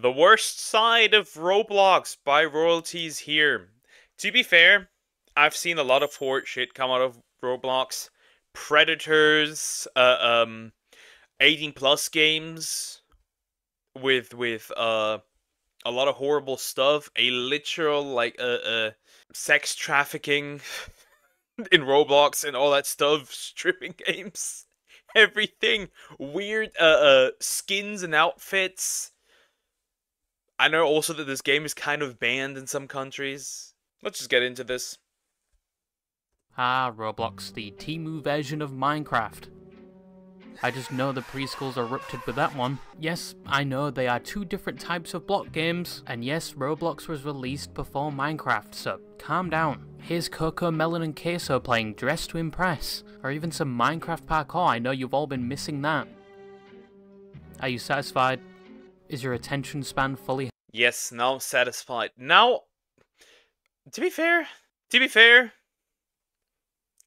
The worst side of Roblox by royalties here. To be fair, I've seen a lot of horror shit come out of Roblox. Predators, 18 plus games with a lot of horrible stuff. A literal sex trafficking in Roblox and all that stuff, stripping games, everything weird skins and outfits. I know also that this game is kind of banned in some countries. Let's just get into this. Ah, Roblox, the Temu version of Minecraft. I just know the preschools erupted with that one. Yes, I know they are two different types of block games, and yes, Roblox was released before Minecraft, so calm down. Here's Coco, Melon and Queso playing Dress to Impress, or even some Minecraft parkour. I know you've all been missing that. Are you satisfied? Is your attention span fully? Yes, now I'm satisfied. Now, to be fair,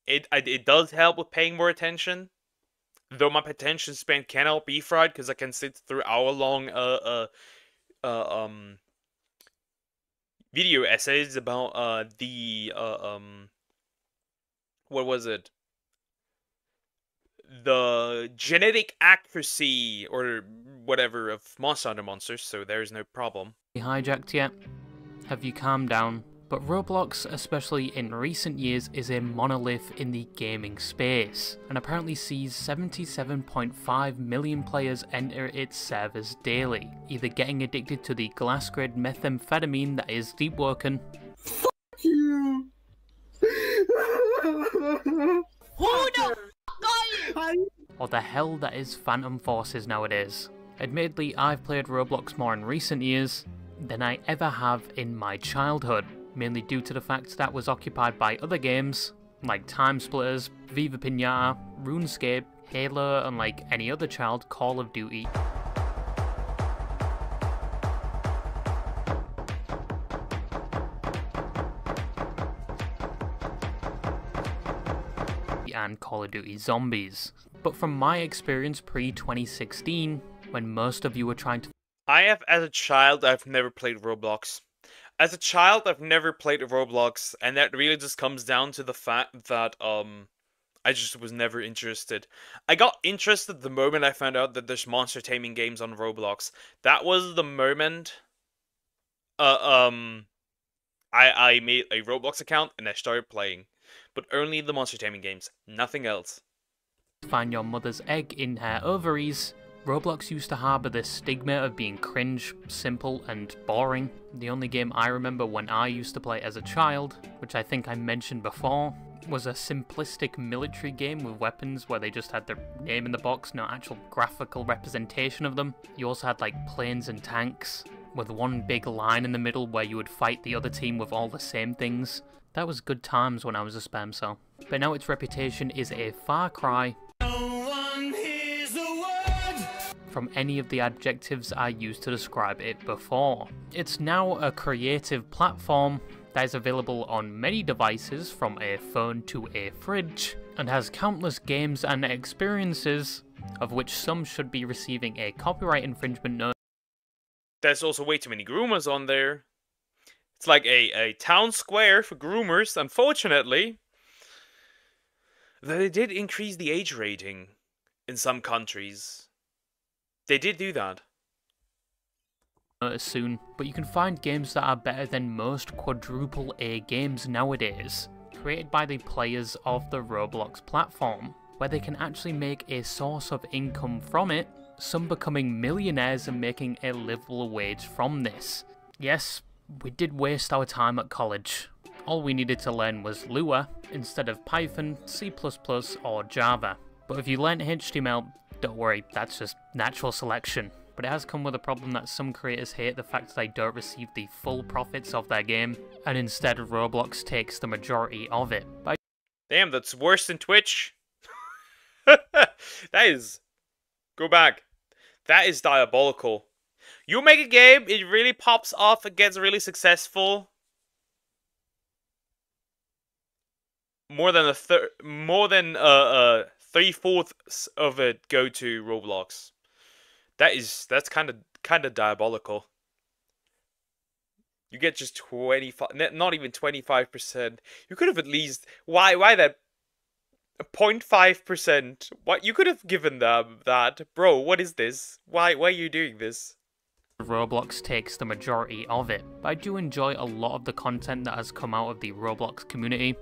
it does help with paying more attention. Though my attention span cannot be fried because I can sit through hour-long video essays about what was it? The genetic accuracy or whatever of Monster Hunter monsters, so there's no problem. Hijacked yet? Have you calmed down? But Roblox, especially in recent years, is a monolith in the gaming space, and apparently sees 77.5 million players enter its servers daily, either getting addicted to the glass-grade methamphetamine that is Deepwoken. Fuck you! Who the f*** are you? Or the hell that is Phantom Forces nowadays. Admittedly, I've played Roblox more in recent years than I ever have in my childhood, mainly due to the fact that was occupied by other games, like Time Splitters, Viva Pinata, RuneScape, Halo, and like any other child, Call of Duty. And Call of Duty Zombies. But from my experience pre-2016, when most of you were trying to... As a child, I've never played Roblox. As a child, I've never played Roblox, and that really just comes down to the fact that, I just was never interested. I got interested the moment I found out that there's monster taming games on Roblox. That was the moment, I made a Roblox account and I started playing. But only the monster taming games, nothing else. Find your mother's egg in her ovaries. Roblox used to harbour this stigma of being cringe, simple, and boring. The only game I remember when I used to play as a child, which I think I mentioned before, was a simplistic military game with weapons where they just had their name in the box, no actual graphical representation of them. You also had like planes and tanks, with one big line in the middle where you would fight the other team with all the same things. That was good times when I was a spam cell. But now its reputation is a far cry from any of the adjectives I used to describe it before. It's now a creative platform that is available on many devices from a phone to a fridge, and has countless games and experiences, of which some should be receiving a copyright infringement notice. There's also way too many groomers on there. It's like a town square for groomers, unfortunately. Though they did increase the age rating in some countries. They did do that. Soon, but you can find games that are better than most quadruple A games nowadays, created by the players of the Roblox platform, where they can actually make a source of income from it, some becoming millionaires and making a livable wage from this. Yes, we did waste our time at college. All we needed to learn was Lua instead of Python, C++ or Java. But if you learned HTML, don't worry, that's just natural selection. But it has come with a problem that some creators hate the fact that they don't receive the full profits of their game, and instead Roblox takes the majority of it. Damn, that's worse than Twitch. That is... Go back. That is diabolical. You make a game, it really pops off, it gets really successful. More than 3/4 of it go to Roblox. That's kind of diabolical. You get just 25, not even 25%. You could have at least, why that 0.5%? What, you could have given them that. Bro, what is this? Why are you doing this? Roblox takes the majority of it, but I do enjoy a lot of the content that has come out of the Roblox community.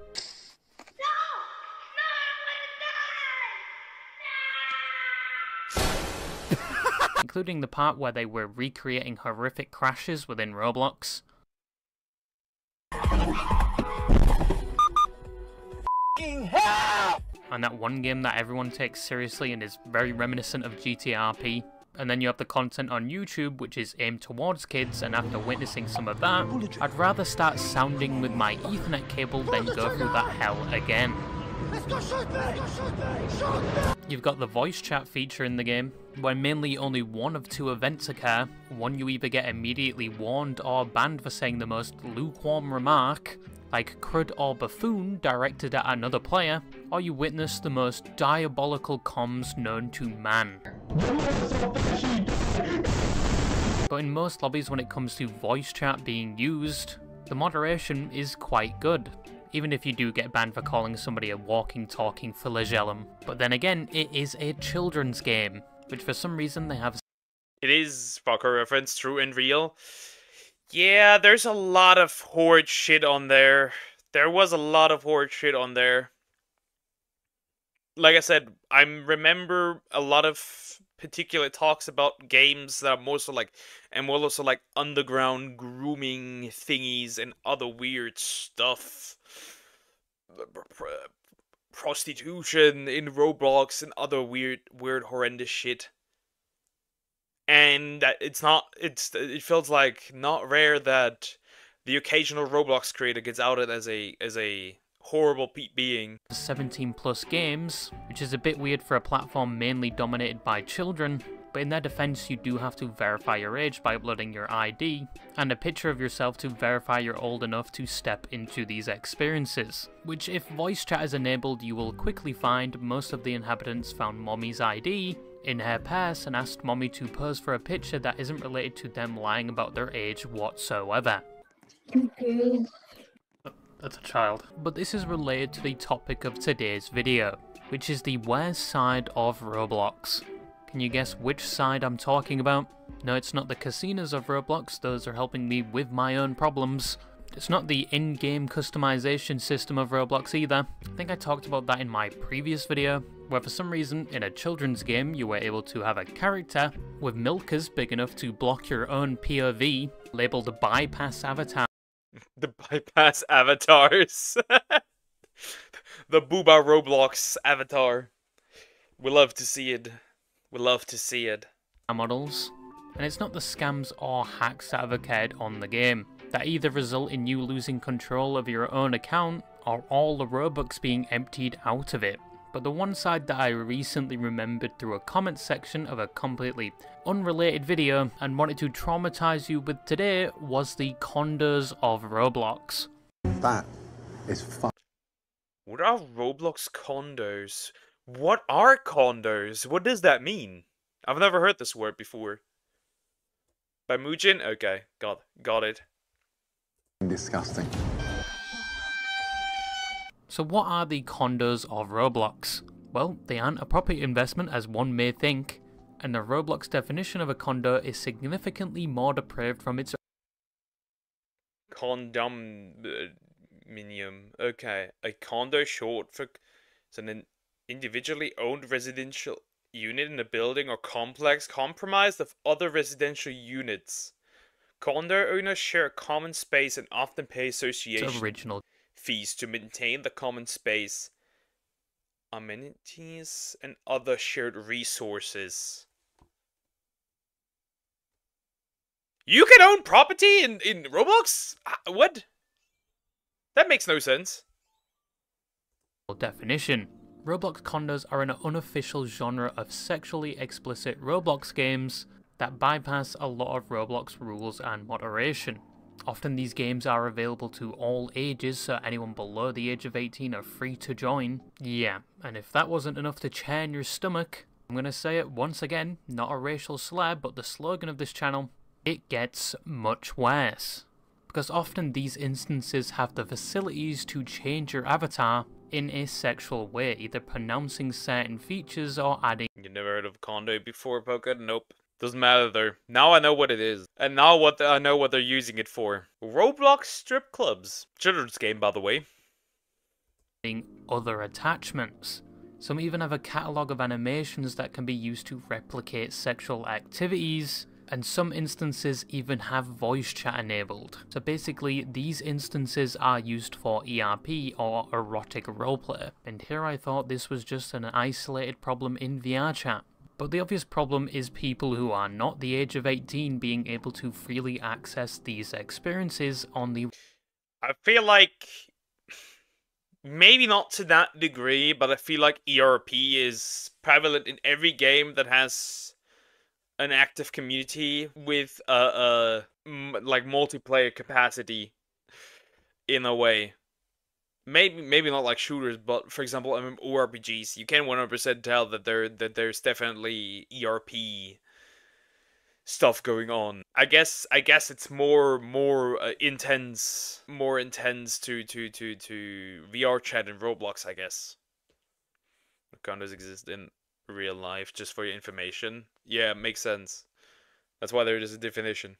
Including the part where they were recreating horrific crashes within Roblox. And that one game that everyone takes seriously and is very reminiscent of GTRP. And then you have the content on YouTube, which is aimed towards kids, and after witnessing some of that, I'd rather start sounding with my Ethernet cable than go through that hell again. You've got the voice chat feature in the game, where mainly only one of two events occur. One, you either get immediately warned or banned for saying the most lukewarm remark, like crud or buffoon directed at another player, or you witness the most diabolical comms known to man. But in most lobbies when it comes to voice chat being used, the moderation is quite good, even if you do get banned for calling somebody a walking, talking flagellum. But then again, it is a children's game, which for some reason they have... It is, fucker reference, true and real. Yeah, there's a lot of horrid shit on there. There was a lot of horrid shit on there. Like I said, I remember a lot of particular talks about games that are mostly like, and more also like underground grooming thingies and other weird stuff. Prostitution in Roblox and other weird, horrendous shit. And it feels like not rare that the occasional Roblox creator gets outed as a horrible being. 17 plus games, which is a bit weird for a platform mainly dominated by children, but in their defense you do have to verify your age by uploading your ID, and a picture of yourself to verify you're old enough to step into these experiences. Which if voice chat is enabled, you will quickly find most of the inhabitants found Mommy's ID in her purse and asked Mommy to pose for a picture that isn't related to them lying about their age whatsoever. That's a child. But this is related to the topic of today's video, which is the worst side of Roblox. Can you guess which side I'm talking about? No, it's not the casinos of Roblox, those are helping me with my own problems. It's not the in-game customization system of Roblox either. I think I talked about that in my previous video, where for some reason in a children's game you were able to have a character with milkers big enough to block your own POV, labelled bypass avatar. The bypass avatars. The Booba Roblox avatar. We love to see it. We love to see it. Models. And it's not the scams or hacks that have occurred on the game that either result in you losing control of your own account or all the Robux being emptied out of it. But the one side that I recently remembered through a comment section of a completely unrelated video and wanted to traumatize you with today was the condos of Roblox. That is fun. What are Roblox condos? What are condos? What does that mean? I've never heard this word before. By Mujin? Okay, got it. Disgusting. So what are the condos of Roblox? Well, they aren't a property investment as one may think, and the Roblox definition of a condo is significantly more depraved from its Condominium. Okay, a condo short for it's an individually owned residential unit in a building or complex comprised of other residential units. Condo owners share a common space and often pay association original fees to maintain the common space, amenities, and other shared resources. You can own property in Roblox? What? That makes no sense. definition. Roblox condos are an unofficial genre of sexually explicit Roblox games that bypass a lot of Roblox rules and moderation. Often these games are available to all ages, so anyone below the age of 18 are free to join. Yeah, and if that wasn't enough to churn your stomach, I'm gonna say it once again, not a racial slur, but the slogan of this channel, it gets much worse. because often these instances have the facilities to change your avatar in a sexual way, either pronouncing certain features or adding. You never heard of Condo before, Pocket? Nope. Doesn't matter though. Now I know what it is. And now I know what they're using it for. Roblox strip clubs. Children's game, by the way. Other attachments. Some even have a catalogue of animations that can be used to replicate sexual activities, and some instances even have voice chat enabled. So basically, these instances are used for ERP or erotic roleplay, and here I thought this was just an isolated problem in VR chat. But the obvious problem is people who are not the age of 18 being able to freely access these experiences on the... I feel like... maybe not to that degree, but I feel like ERP is prevalent in every game that has an active community with like multiplayer capacity in a way. Maybe not like shooters, but for example, MMORPGs, you can 100% tell that there's definitely ERP stuff going on. I guess it's more intense to VR chat in Roblox, I guess. Condos exist in real life, just for your information. Yeah, it makes sense. That's why there is a definition.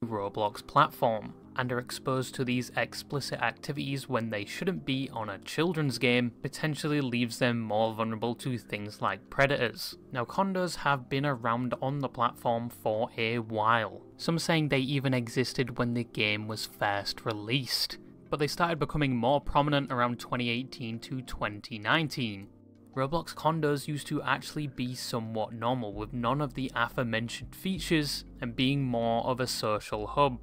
Roblox platform, and are exposed to these explicit activities when they shouldn't be on a children's game, potentially leaves them more vulnerable to things like predators. Now, condos have been around on the platform for a while, some saying they even existed when the game was first released, but they started becoming more prominent around 2018 to 2019. Roblox condos used to actually be somewhat normal, with none of the aforementioned features and being more of a social hub.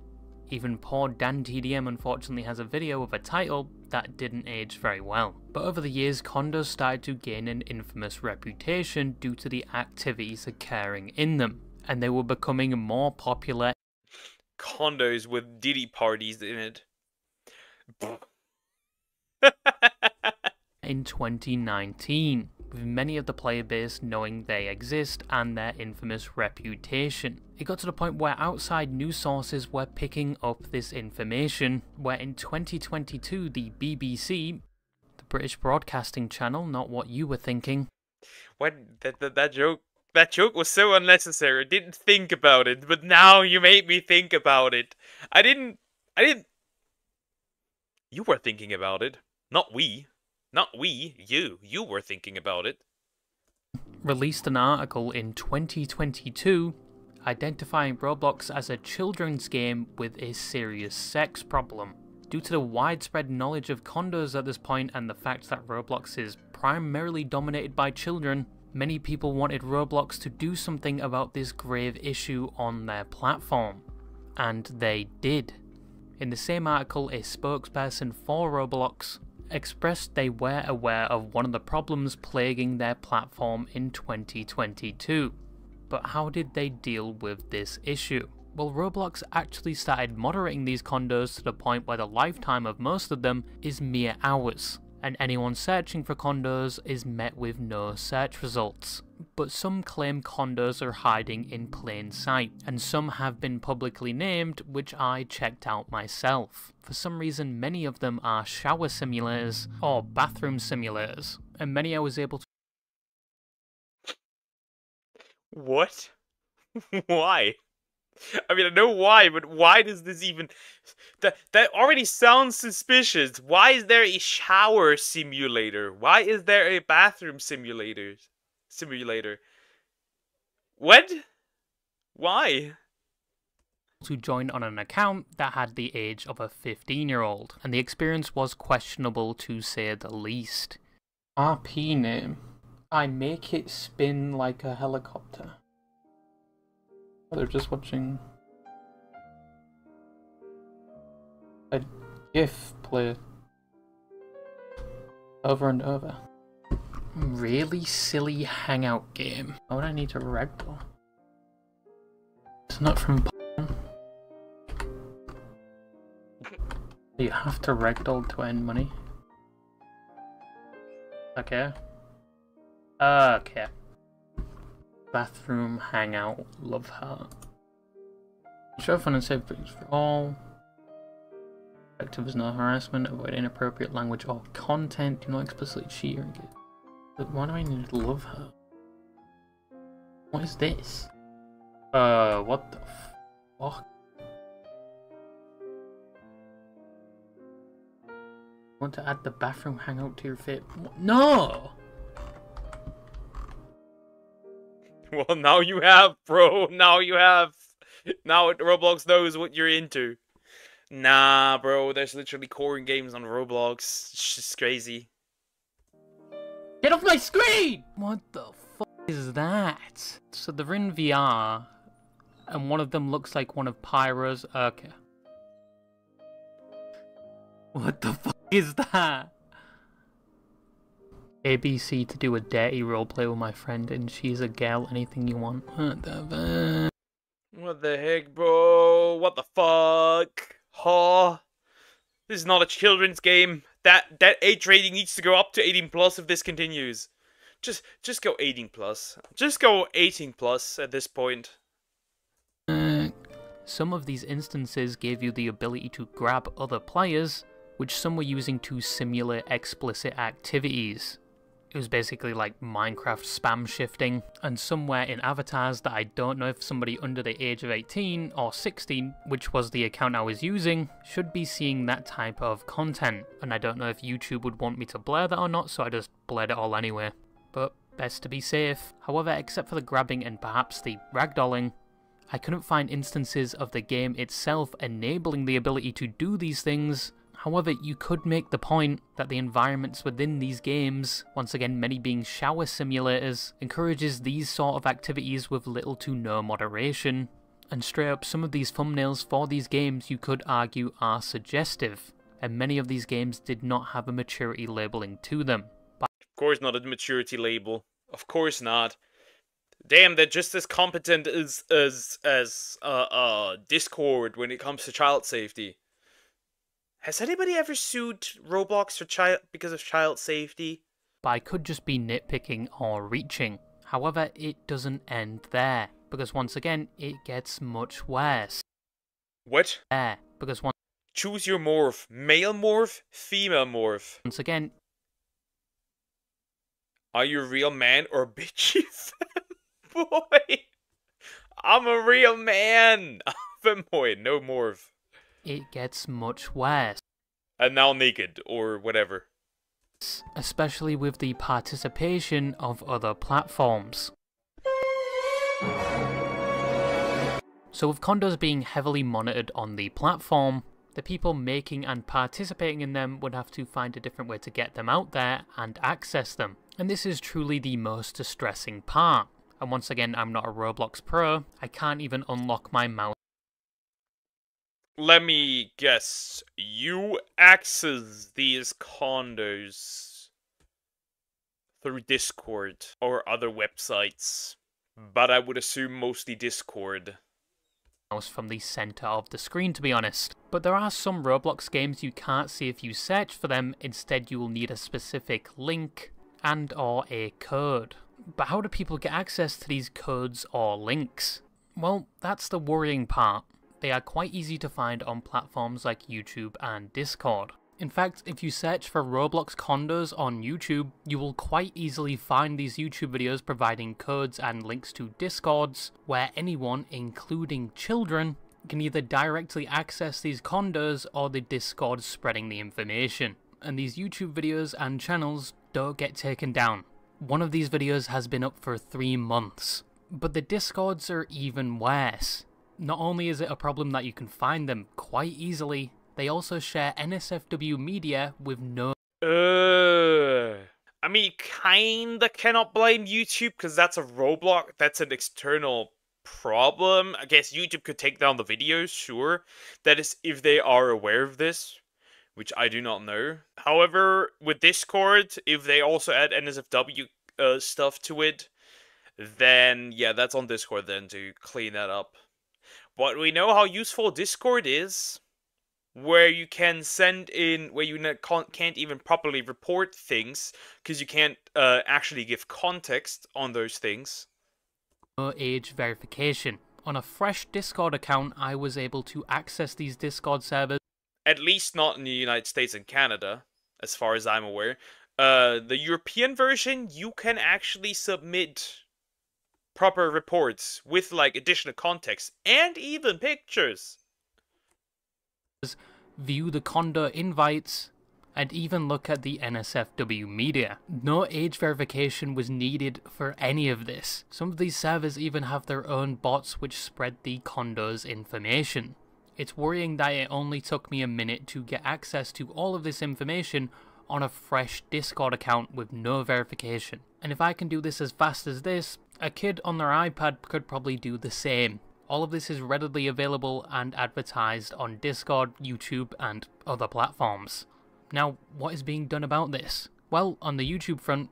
Even poor Dan TDM unfortunately has a video with a title that didn't age very well. But over the years, condos started to gain an infamous reputation due to the activities occurring in them, and they were becoming more popular. Condos with Diddy parties in it. In 2019, with many of the player base knowing they exist and their infamous reputation. It got to the point where outside news sources were picking up this information, where in 2022 the BBC, the British Broadcasting Channel, not what you were thinking. What? That joke was so unnecessary. I didn't think about it, but now you made me think about it. I didn't... You were thinking about it, not we. Not we, you were thinking about it. Released an article in 2022 identifying Roblox as a children's game with a serious sex problem. Due to the widespread knowledge of condos at this point and the fact that Roblox is primarily dominated by children, many people wanted Roblox to do something about this grave issue on their platform. And they did. In the same article, a spokesperson for Roblox expressed they were aware of one of the problems plaguing their platform in 2022. But how did they deal with this issue? Well, Roblox actually started moderating these condos to the point where the lifetime of most of them is mere hours, and anyone searching for condos is met with no search results. But some claim condos are hiding in plain sight, and some have been publicly named, which I checked out myself. For some reason, many of them are shower simulators or bathroom simulators, and many I was able to... What? Why? I mean, I know why, but why does this even... That already sounds suspicious. Why is there a shower simulator? Why is there a bathroom simulator? What? Why? To join on an account that had the age of a 15-year-old, and the experience was questionable to say the least. RP name. I make it spin like a helicopter. They're just watching a GIF play over and over. Really silly hangout game. Why would I need to ragdoll? It's not from porn. You have to ragdoll to earn money. Okay. Okay. Bathroom hangout love heart. Show fun and safe things for all. Objective is no harassment, avoid inappropriate language or content, do not explicitly cheat or engage. But why do I need to love her? What is this? What the fuck? Want to add the bathroom hangout to your fit? No! Well, now you have, bro. Now you have. Now Roblox knows what you're into. Nah, bro. There's literally corn games on Roblox. It's just crazy. Get off my screen! What the fuck is that? So they're in VR, and one of them looks like one of Pyro's. Okay. What the fuck is that? ABC to do a dirty roleplay with my friend, and she's a girl. Anything you want. What the fuck? What the heck, bro? What the fuck? Huh? This is not a children's game. That age rating needs to go up to 18 plus if this continues. Just go 18 plus. Just go 18 plus at this point. Some of these instances gave you the ability to grab other players, which some were using to simulate explicit activities. It was basically like Minecraft spam shifting, and somewhere in avatars that I don't know if somebody under the age of 18 or 16, which was the account I was using, should be seeing that type of content. And I don't know if YouTube would want me to blur that or not, so I just blurred it all anyway. But best to be safe. However, except for the grabbing and perhaps the ragdolling, I couldn't find instances of the game itself enabling the ability to do these things. However, you could make the point that the environments within these games, once again many being shower simulators, encourages these sort of activities with little to no moderation. And straight up, some of these thumbnails for these games you could argue are suggestive, and many of these games did not have a maturity labeling to them. Of course not a maturity label. Of course not. Damn, they're just as competent as Discord when it comes to child safety. Has anybody ever sued Roblox for because of child safety? But I could just be nitpicking or reaching. However, it doesn't end there, because once again, it gets much worse. What? Because choose your morph. Male morph, female morph. Once again, are you a real man or a bitchy boy? I'm a real man. I'm a boy, no morph. It gets much worse. And now naked, or whatever. Especially with the participation of other platforms. So with condos being heavily monitored on the platform, the people making and participating in them would have to find a different way to get them out there and access them. And this is truly the most distressing part. And once again, I'm not a Roblox pro, I can't even unlock my mouse. Let me guess, you access these condos through Discord or other websites, but I would assume mostly Discord. From the center of the screen, to be honest. But there are some Roblox games you can't see if you search for them, instead you will need a specific link and or a code. But how do people get access to these codes or links? Well, that's the worrying part. They are quite easy to find on platforms like YouTube and Discord. In fact, if you search for Roblox condos on YouTube, you will quite easily find these YouTube videos providing codes and links to Discords, where anyone, including children, can either directly access these condos or the Discord spreading the information. And these YouTube videos and channels don't get taken down. One of these videos has been up for 3 months. But the Discords are even worse. Not only is it a problem that you can find them quite easily, they also share NSFW media with no... I mean, kinda cannot blame YouTube, because that's a Roblox, that's an external problem. I guess YouTube could take down the videos, sure. That is, if they are aware of this, which I do not know. However, with Discord, if they also add NSFW stuff to it, then, yeah, that's on Discord then to clean that up. But we know how useful Discord is, where you can send in, where you can't even properly report things, because you can't actually give context on those things. No age verification. On a fresh Discord account, I was able to access these Discord servers. At least not in the United States and Canada, as far as I'm aware. The European version, you can actually submit proper reports with like additional context and even pictures. View the condo invites, and even look at the NSFW media. No age verification was needed for any of this. Some of these servers even have their own bots which spread the condo's information. It's worrying that it only took me a minute to get access to all of this information on a fresh Discord account with no verification. And if I can do this as fast as this, a kid on their iPad could probably do the same. All of this is readily available and advertised on Discord, YouTube, and other platforms. Now, what is being done about this? Well, on the YouTube front,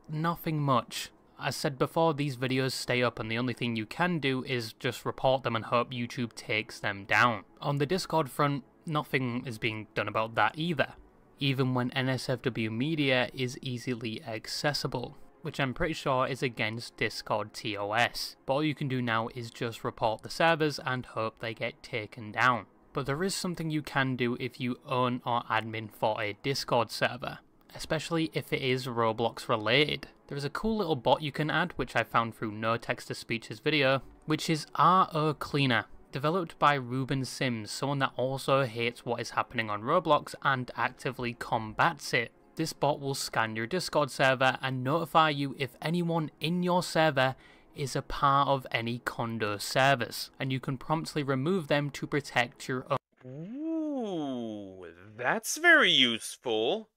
nothing much. As said before, these videos stay up and the only thing you can do is just report them and hope YouTube takes them down. On the Discord front, nothing is being done about that either, even when NSFW media is easily accessible, which I'm pretty sure is against Discord TOS. But all you can do now is just report the servers and hope they get taken down. But there is something you can do if you own or admin for a Discord server, especially if it is Roblox related. There is a cool little bot you can add, which I found through No Text to Speech's video, which is RO Cleaner, developed by Ruben Sims, someone that also hates what is happening on Roblox and actively combats it. This bot will scan your Discord server and notify you if anyone in your server is a part of any condo servers, and you can promptly remove them to protect your own. Ooh, that's very useful.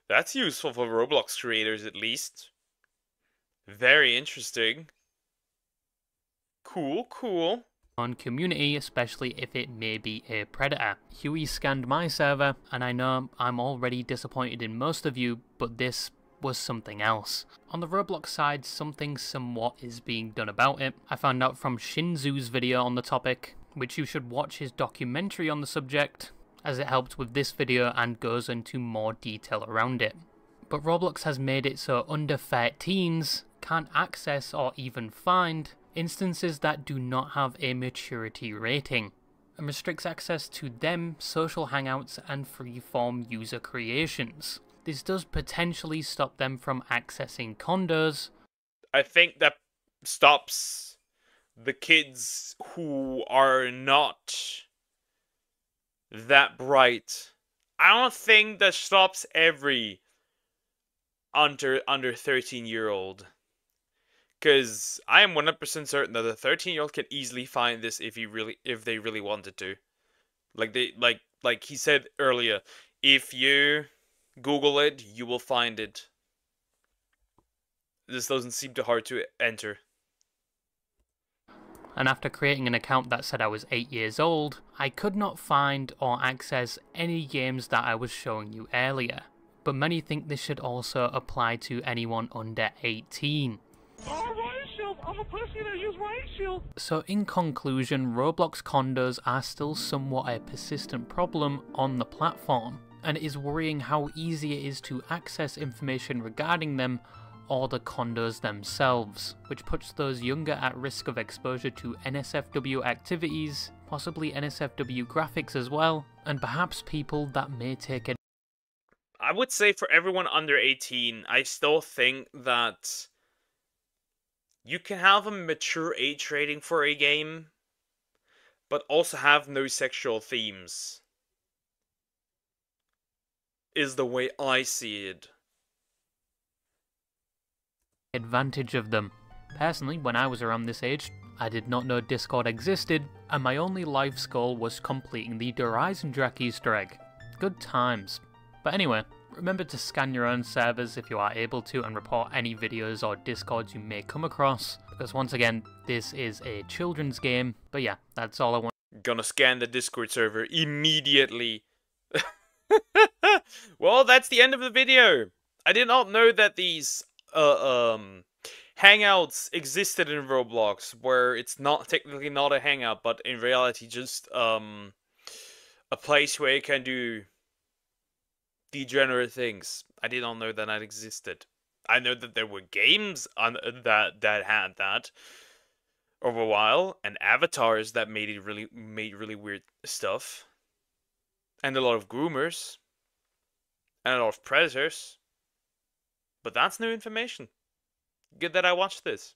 That's useful for Roblox creators, at least. Very interesting. Cool, cool. On community, especially if it may be a predator. Huey scanned my server, and I know I'm already disappointed in most of you, but this was something else. On the Roblox side, something somewhat is being done about it. I found out from Shinzu's video on the topic, which you should watch his documentary on the subject, as it helped with this video and goes into more detail around it. But Roblox has made it so under 13s can't access or even find instances that do not have a maturity rating, and restricts access to them, social hangouts, and free-form user creations. This does potentially stop them from accessing condos. I think that stops the kids who are not that bright. I don't think that stops every under 13-year-old. Because I am 100% certain that a 13-year-old can easily find this if they really wanted to. Like he said earlier, if you Google it, you will find it. This doesn't seem too hard to enter. And after creating an account that said I was 8 years old, I could not find or access any games that I was showing you earlier. But many think this should also apply to anyone under 18. I'm a pussy that use riot shield. So in conclusion, Roblox condos are still somewhat a persistent problem on the platform, and it is worrying how easy it is to access information regarding them or the condos themselves, which puts those younger at risk of exposure to NSFW activities, possibly NSFW graphics as well, and perhaps people that may take it. I would say for everyone under 18, I still think that you can have a mature age rating for a game, but also have no sexual themes. Is the way I see it. Advantage of them. Personally, when I was around this age, I did not know Discord existed, and my only life goal was completing the Horizon Drac Easter egg. Good times. But anyway, remember to scan your own servers if you are able to and report any videos or Discords you may come across, because once again, this is a children's game. But yeah, that's all I want. Gonna scan the Discord server immediately. Well, that's the end of the video. I did not know that these hangouts existed in Roblox, where it's not technically not a hangout, but in reality just a place where you can do degenerate things. I did not know that that existed. I know that there were games on that had that over a while, and avatars that made really weird stuff. and a lot of groomers, and a lot of predators. But that's new information. Good that I watched this.